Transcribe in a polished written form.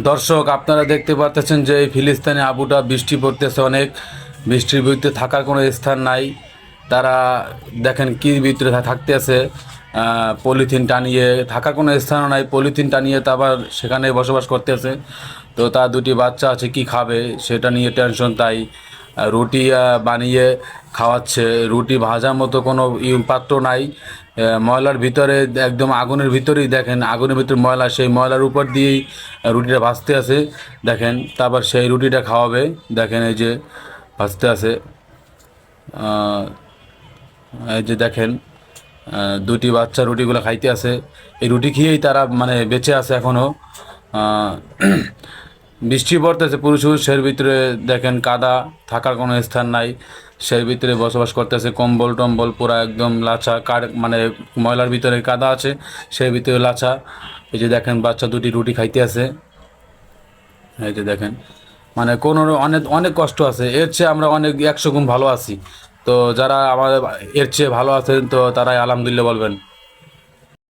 দর্শক, আপনারা দেখতে পাচ্ছেন যে এই ফিলিস্তিনি আবুটা বৃষ্টি পড়তেছে অনেক। বৃষ্টির ভিতরে থাকার কোনো স্থান নাই। তারা দেখেন কি ভিতরে থাকতে আছে, পলিথিন টানিয়ে, থাকার কোনো স্থানও নাই, পলিথিন টানিয়ে তা আবার সেখানে বসবাস করতেছে। তো তার দুটি বাচ্চা আছে, কি খাবে সেটা নিয়ে টেনশন। তাই রুটি বানিয়ে খাওয়াচ্ছে। রুটি ভাজার মতো কোনো পাত্র নাই। ময়লার ভিতরে, একদম আগুনের ভিতরেই দেখেন, আগুনের ভিতরে ময়লা, সেই ময়লার উপর দিয়েই রুটিটা ভাজতে আছে। দেখেন, তারপর সেই রুটিটা খাওয়াবে। দেখেন এই যে ভাজতে আছে, আহ, এই যে দেখেন, দুটি বাচ্চা রুটিগুলো খাইতে আছে। এই রুটি খেয়েই তারা মানে বেঁচে আছে এখনও। বৃষ্টি পড়তেছে প্রচুর, সের ভিতরে দেখেন কাদা, থাকার কোনো স্থান নাই। সেই ভিতরে বসবাস করতেছে, কম্বল টম্বল পুরা একদম লাচা, মানে ময়লার ভিতরে কাদা আছে, সেই ভিতরে লাচা। এই যে দেখেন বাচ্চা দুটি রুটি খাইতে আছে। এই যে দেখেন, মানে কোনো অনেক অনেক কষ্ট আছে। এর চেয়ে আমরা অনেক 100 গুণ ভালো আছি। তো যারা আমাদের এর চেয়ে ভালো আছেন, তো তারাই আলহামদুলিল্লাহ বলবেন।